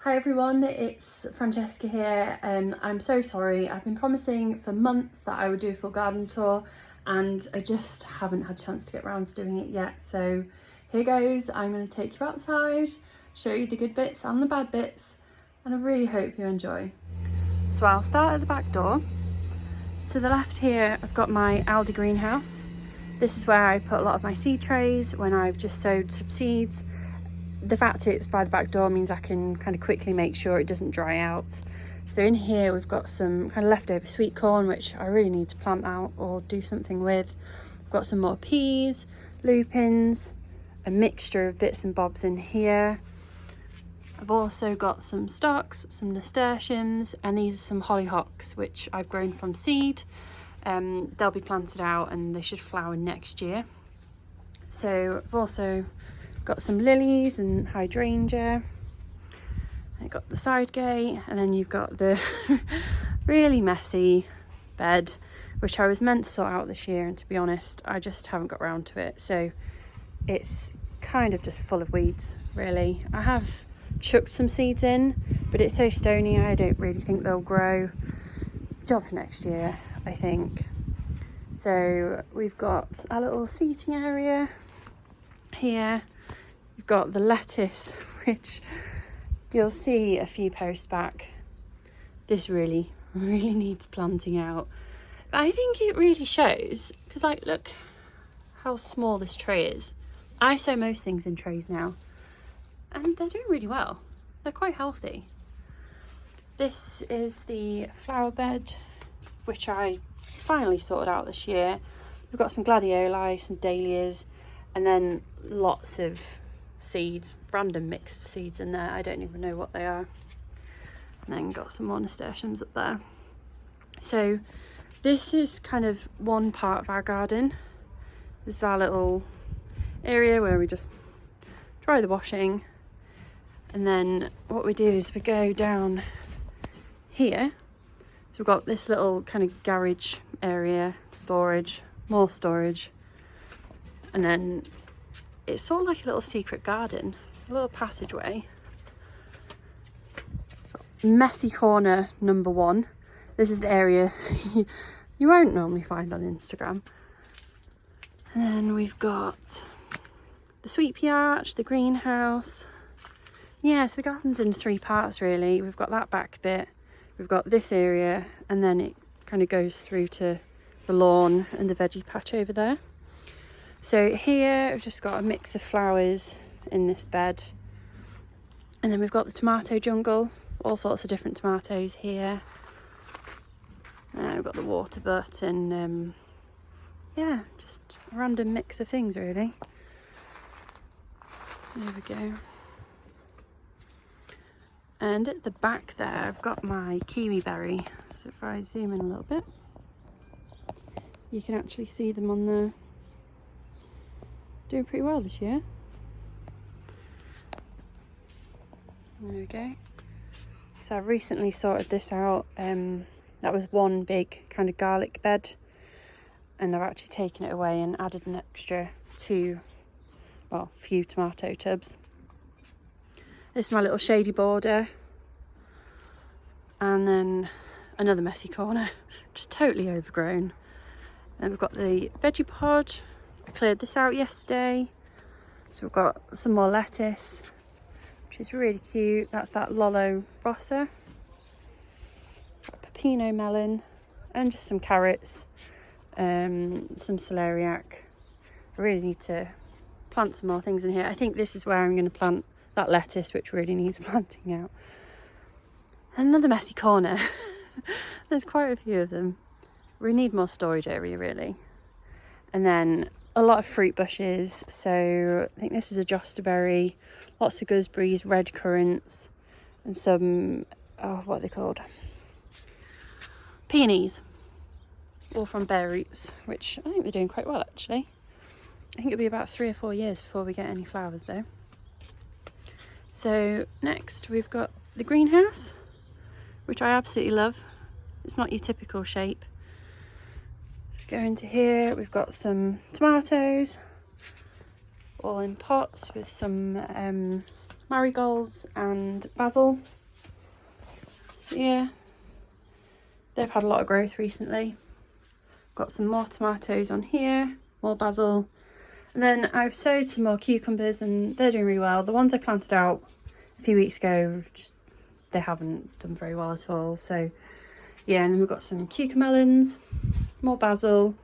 Hi everyone, it's Francesca here. I'm so sorry. I've been promising for months that I would do a full garden tour and I just haven't had a chance to get around to doing it yet. So here goes. I'm going to take you outside, show you the good bits and the bad bits, and I really hope you enjoy. So I'll start at the back door. To the left here, I've got my Aldi greenhouse. This is where I put a lot of my seed trays when I've just sowed some seeds. The fact it's by the back door means I can kind of quickly make sure it doesn't dry out. So in here we've got some kind of leftover sweet corn, which I really need to plant out or do something with. I've got some more peas, lupins, a mixture of bits and bobs in here. I've also got some stocks, some nasturtiums, and these are some hollyhocks which I've grown from seed. They'll be planted out and they should flower next year. So I've also got some lilies and hydrangea. I got the side gate, and then you've got the really messy bed, which I was meant to sort out this year, and to be honest I just haven't got around to it. So it's kind of just full of weeds really. I have chucked some seeds in, but it's so stony I don't really think they'll grow. Job for next year, I think. So we've got a little seating area here. We've got the lettuce, which you'll see a few posts back. This really needs planting out. But I think it really shows, because like, look how small this tray is. I sow most things in trays now, and they're doing really well. They're quite healthy. This is the flower bed, which I finally sorted out this year. We've got some gladioli, some dahlias, and then lots of seeds, random mixed seeds in there. I don't even know what they are. And then got some more nasturtiums up there. So this is kind of one part of our garden. This is our little area where we just dry the washing, and then what we do is we go down here. So we've got this little kind of garage area, storage, more storage, and then it's sort of like a little secret garden, a little passageway. Messy corner number one. This is the area you won't normally find on Instagram. And then we've got the sweet pea arch, the greenhouse. Yeah, so the garden's in 3 parts really. We've got that back bit, we've got this area, and then it kind of goes through to the lawn and the veggie patch over there. So here we've just got a mix of flowers in this bed, and then we've got the tomato jungle, all sorts of different tomatoes here. We've got the water butt, and yeah, just a random mix of things really. There we go. And at the back there I've got my kiwi berry. So if I zoom in a little bit, you can actually see them on there. Doing pretty well this year. There we go. So I've recently sorted this out. That was one big kind of garlic bed, and I've actually taken it away and added an extra few tomato tubs. This is my little shady border, and then another messy corner, just totally overgrown. Then we've got the veggie pod. I cleared this out yesterday. So we've got some more lettuce, which is really cute. That's that Lollo Rossa. Got pepino melon, and just some carrots, some celeriac. I really need to plant some more things in here. I think this is where I'm going to plant that lettuce, which really needs planting out. Another messy corner. There's quite a few of them. We need more storage area really. And then a lot of fruit bushes. So I think this is a jostaberry, lots of gooseberries, red currants, and some, what are they called? Peonies, all from bare roots, which I think they're doing quite well actually. I think it'll be about 3 or 4 years before we get any flowers though. So next we've got the greenhouse, which I absolutely love. It's not your typical shape. Go into here, we've got some tomatoes, all in pots with some marigolds and basil. So yeah, they've had a lot of growth recently. Got some more tomatoes on here, more basil, and then I've sowed some more cucumbers and they're doing really well. The ones I planted out a few weeks ago, they haven't done very well at all. So yeah, and then we've got some cucamelons, more basil,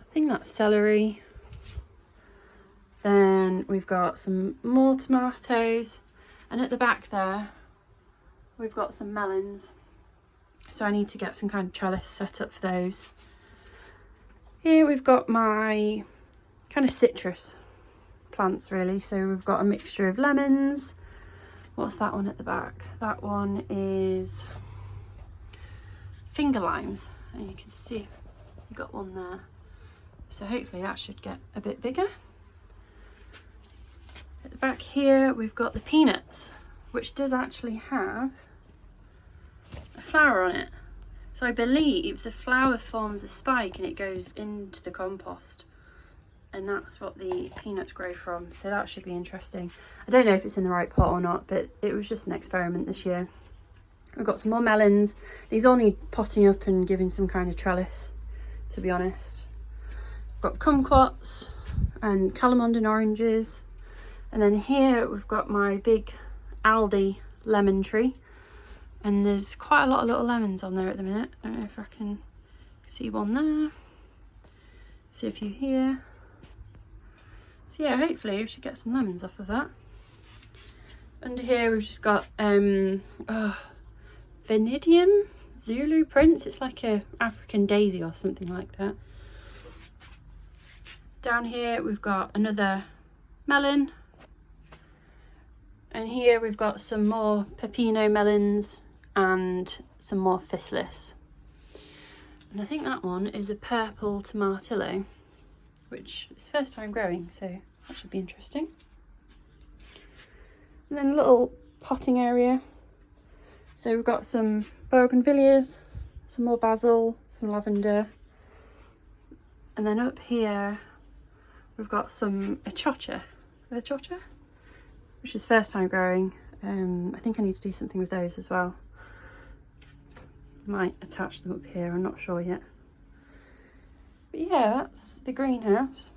I think that's celery. Then we've got some more tomatoes, and at the back there we've got some melons. So I need to get some kind of trellis set up for those. Here we've got my kind of citrus plants really. So we've got a mixture of lemons. What's that one at the back? That one is finger limes, and you can see we've got one there. So hopefully that should get a bit bigger. At the back here we've got the peanuts, which does actually have a flower on it. So I believe the flower forms a spike and it goes into the compost, and that's what the peanuts grow from. So that should be interesting. I don't know if it's in the right pot or not, but it was just an experiment this year. We've got some more melons. These all need potting up and giving some kind of trellis, to be honest. We've got kumquats and calamondin oranges. And then here we've got my big Aldi lemon tree. And there's quite a lot of little lemons on there at the minute. I don't know if I can see one there. See a few here. So yeah, hopefully we should get some lemons off of that. Under here we've just got Venidium Zulu Prince. It's like a African daisy or something like that. Down here we've got another melon. And here we've got some more pepino melons and some more physalis. And I think that one is a purple tomatillo, which is first time growing, so that should be interesting. And then a little potting area. So we've got some bougainvilleas, some more basil, some lavender. And then up here we've got some achocha, which is first time growing. I think I need to do something with those as well. Might attach them up here, I'm not sure yet. But yeah, that's the greenhouse.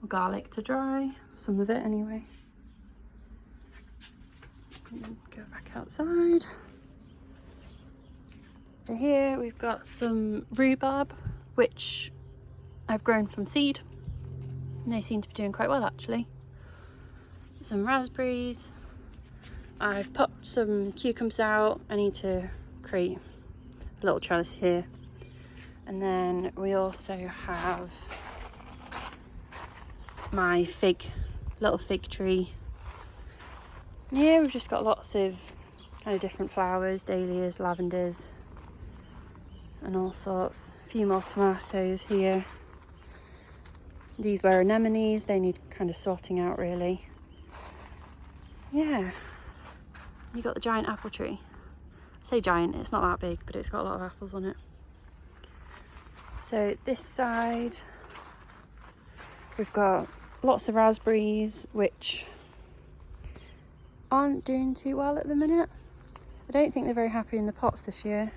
Garlic to dry, some of it anyway. And then go back outside. So here we've got some rhubarb, which I've grown from seed. And they seem to be doing quite well actually. Some raspberries. I've popped some cucumbers out. I need to create a little trellis here. And then we also have my little fig tree. And here we've just got lots of kind of different flowers, dahlias, lavenders, and all sorts. A few more tomatoes here. These were anemones, they need kind of sorting out really. Yeah, you got the giant apple tree. I say giant, it's not that big, but it's got a lot of apples on it. So this side, we've got lots of raspberries, which aren't doing too well at the minute. I don't think they're very happy in the pots this year.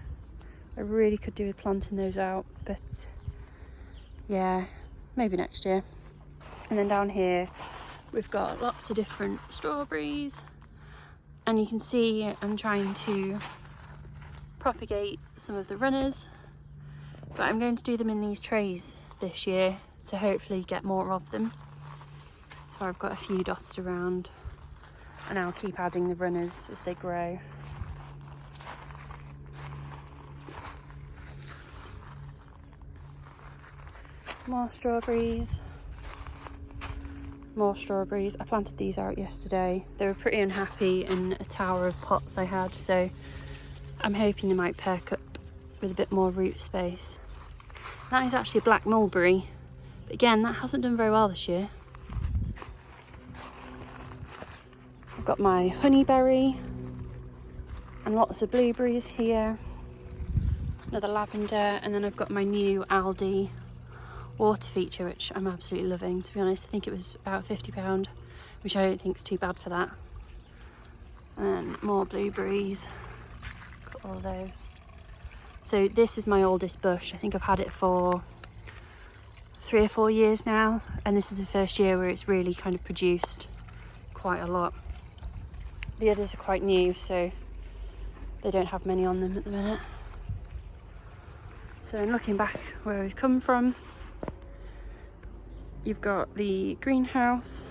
I really could do with planting those out, but yeah, maybe next year. And then down here we've got lots of different strawberries, and you can see I'm trying to propagate some of the runners, but I'm going to do them in these trays this year to hopefully get more of them. So I've got a few dotted around, and I'll keep adding the runners as they grow. More strawberries. More strawberries. I planted these out yesterday. They were pretty unhappy in a tower of pots I had, so I'm hoping they might perk up with a bit more root space. That is actually a black mulberry, but again, that hasn't done very well this year. I've got my honeyberry and lots of blueberries here. Another lavender, and then I've got my new Aldi water feature, which I'm absolutely loving, to be honest. I think it was about £50, which I don't think is too bad for that. And then more blueberries. Got all those. So this is my oldest bush. I think I've had it for 3 or 4 years now, and this is the first year where it's really kind of produced quite a lot. The others are quite new, so they don't have many on them at the minute. So in looking back where we've come from, you've got the greenhouse,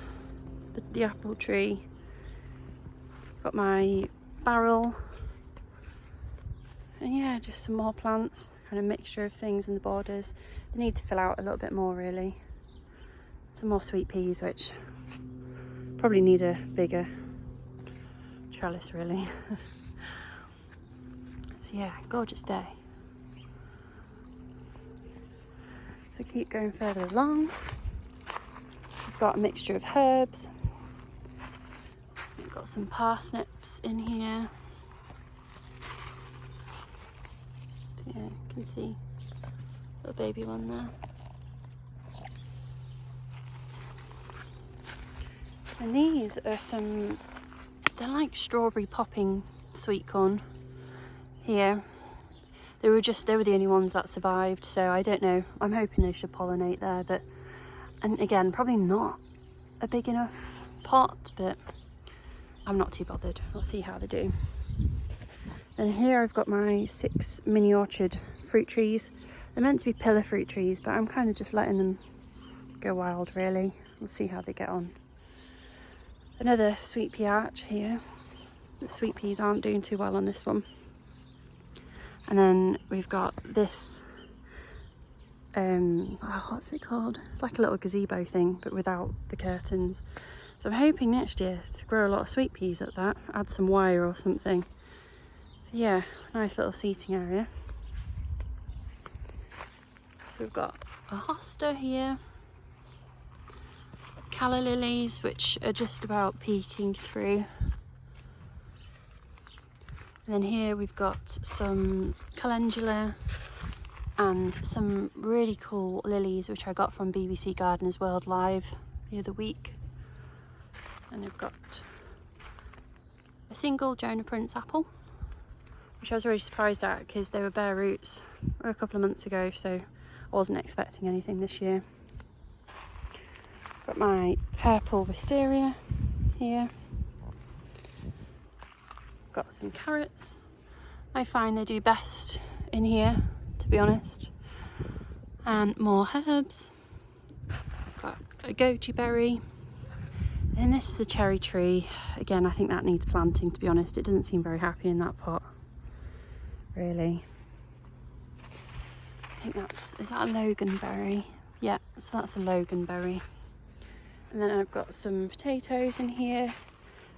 the apple tree, got my barrel, and yeah, just some more plants, kind of mixture of things in the borders. They need to fill out a little bit more really. Some more sweet peas, which probably need a bigger trellis really. So yeah, gorgeous day. So keep going further along. We've got a mixture of herbs. We've got some parsnips in here. So yeah, you can see a little baby one there. And these are some, they're like strawberry popping sweet corn here. They were the only ones that survived, so I don't know. I'm hoping they should pollinate there, but, and again, probably not a big enough pot, but I'm not too bothered. We'll see how they do. And here I've got my 6 mini orchard fruit trees. They're meant to be pillar fruit trees, but I'm kind of just letting them go wild really. We'll see how they get on. Another sweet pea arch here. The sweet peas aren't doing too well on this one. And then we've got this, what's it called? It's like a little gazebo thing, but without the curtains. So I'm hoping next year to grow a lot of sweet peas at that, add some wire or something. So yeah, nice little seating area. We've got a hosta here. Calla lilies, which are just about peeking through. And then here we've got some calendula and some really cool lilies, which I got from BBC Gardeners World Live the other week. And I've got a single Jonah Prince apple, which I was really surprised at because they were bare roots a couple of months ago, so I wasn't expecting anything this year. Got my purple wisteria here. Got some carrots. I find they do best in here, to be honest. And more herbs. Got a goji berry. And this is a cherry tree. Again, I think that needs planting, to be honest. It doesn't seem very happy in that pot, really. I think is that a loganberry? Yeah, so that's a loganberry. And then I've got some potatoes in here.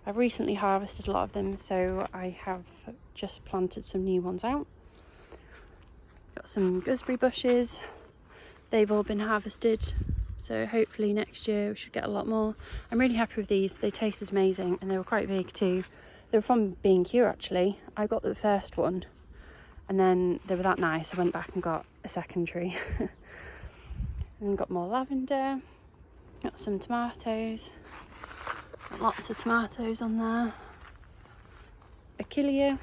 I've recently harvested a lot of them, so I have just planted some new ones out. Got some gooseberry bushes. They've all been harvested, so hopefully next year we should get a lot more. I'm really happy with these. They tasted amazing and they were quite big too. They were from B&Q actually. I got the first one and then they were that nice. I went back and got a second tree. And got more lavender. Got some tomatoes. Got lots of tomatoes on there. Achillea.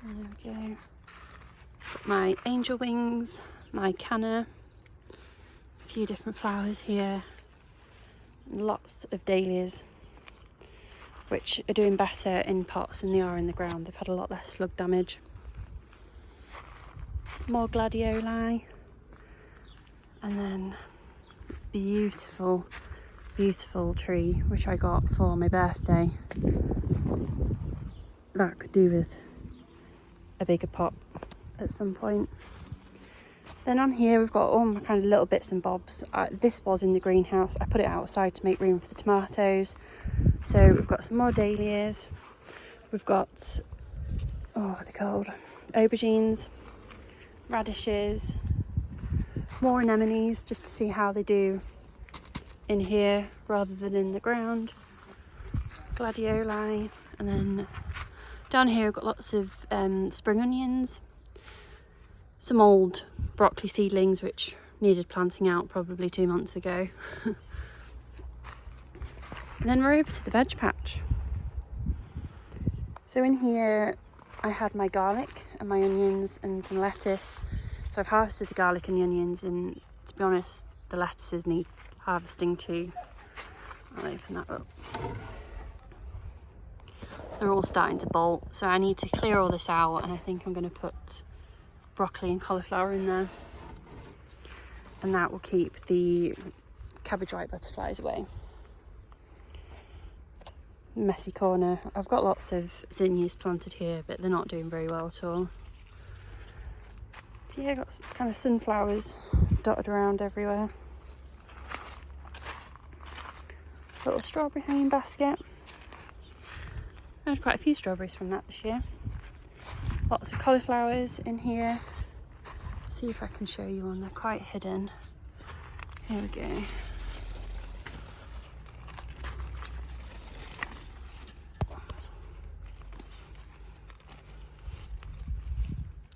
There we go. Got my angel wings, my canna, a few different flowers here, lots of dahlias, which are doing better in pots than they are in the ground. They've had a lot less slug damage. More gladioli, and then this beautiful, beautiful tree which I got for my birthday. That could do with a bigger pot at some point. Then on here we've got all my kind of little bits and bobs. This was in the greenhouse. I put it outside to make room for the tomatoes. So we've got some more dahlias. We've got, what are they called? Aubergines, radishes, more anemones, just to see how they do in here rather than in the ground. Gladioli, and then down here we've got lots of spring onions, some old broccoli seedlings which needed planting out probably 2 months ago. And then we're over to the veg patch. So in here I had my garlic and my onions and some lettuce. So I've harvested the garlic and the onions, and to be honest, the lettuces need harvesting too. I'll open that up. They're all starting to bolt, so I need to clear all this out, and I think I'm going to put broccoli and cauliflower in there, and that will keep the cabbage white butterflies away. Messy corner. I've got lots of zinnias planted here, but they're not doing very well at all. So yeah, I've got kind of sunflowers dotted around everywhere. Little strawberry hanging basket. I had quite a few strawberries from that this year. Lots of cauliflowers in here. See if I can show you one. They're quite hidden. Here we go.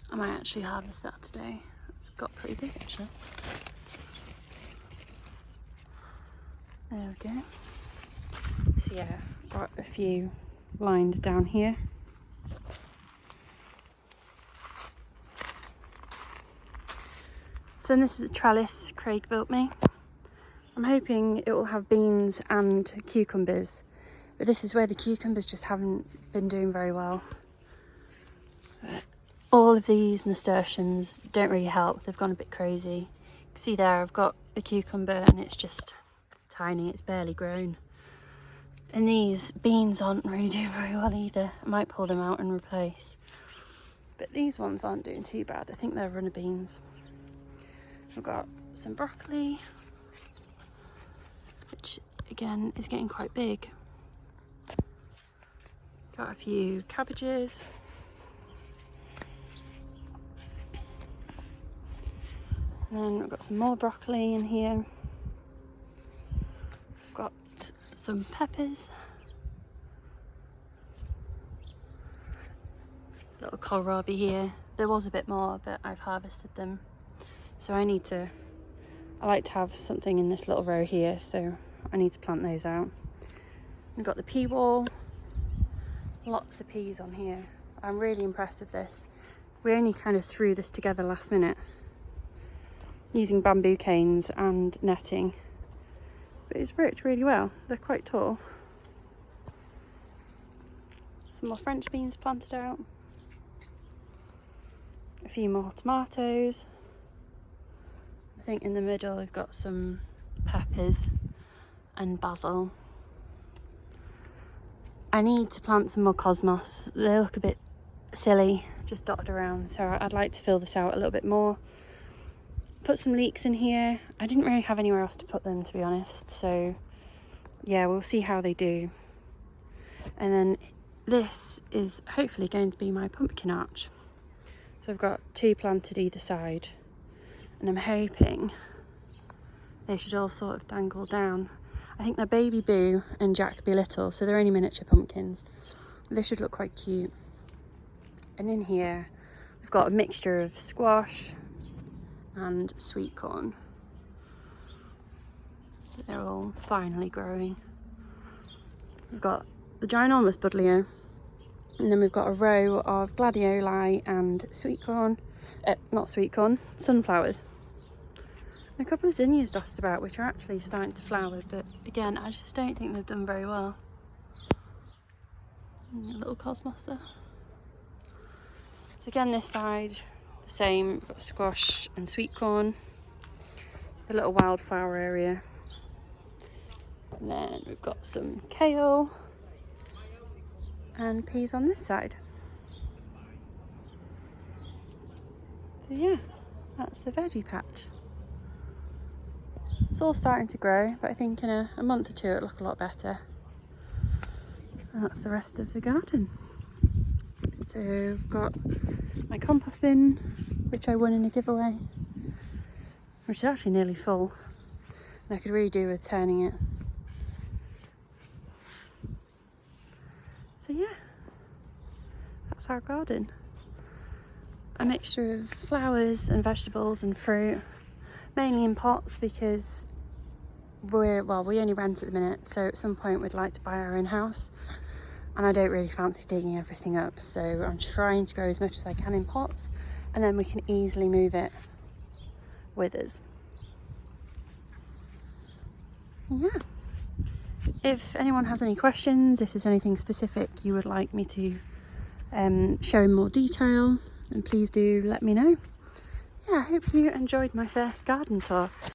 I might actually harvest that today. It's got pretty big actually. There we go. So yeah, I've got a few lined down here. So this is a trellis Craig built me. I'm hoping it will have beans and cucumbers, but this is where the cucumbers just haven't been doing very well. All of these nasturtiums don't really help. They've gone a bit crazy. You can see there I've got a cucumber and it's just tiny, it's barely grown. And these beans aren't really doing very well either. I might pull them out and replace. But these ones aren't doing too bad. I think they're runner beans. I've got some broccoli, which again is getting quite big. Got a few cabbages. And then I've got some more broccoli in here. I've got some peppers. Little kohlrabi here. There was a bit more, but I've harvested them. So I like to have something in this little row here, so I need to plant those out. We've got the pea wall. Lots of peas on here. I'm really impressed with this. We only kind of threw this together last minute, using bamboo canes and netting, but it's worked really well. They're quite tall. Some more French beans planted out, a few more tomatoes. I think in the middle we've got some peppers and basil. I need to plant some more cosmos. They look a bit silly just dotted around, so I'd like to fill this out a little bit more. Put some leeks in here. I didn't really have anywhere else to put them, to be honest, so yeah, we'll see how they do. And then this is hopefully going to be my pumpkin arch. So I've got two planted either side, and I'm hoping they should all sort of dangle down. I think they're Baby Boo and Jack Be Little, so they're only miniature pumpkins. They should look quite cute. And in here we've got a mixture of squash and sweet corn. They're all finally growing. We've got the ginormous buddleia, and then we've got a row of gladioli and sweet corn, not sweet corn, sunflowers. And a couple of zinnias dotted about, which are actually starting to flower, but again, I just don't think they've done very well. And a little cosmos there. So again, this side, the same, we've got squash and sweet corn, the little wildflower area. And then we've got some kale and peas on this side. So yeah, that's the veggie patch. It's all starting to grow, but I think in a month or two it'll look a lot better. And that's the rest of the garden. So I've got my compost bin, which I won in a giveaway, which is actually nearly full, and I could really do with turning it. So yeah, that's our garden. A mixture of flowers and vegetables and fruit, mainly in pots because we only rent at the minute, so at some point we'd like to buy our own house, and I don't really fancy digging everything up, so I'm trying to grow as much as I can in pots, and then we can easily move it with us. Yeah, if anyone has any questions, if there's anything specific you would like me to show in more detail, then please do let me know. Yeah, I hope you enjoyed my first garden tour.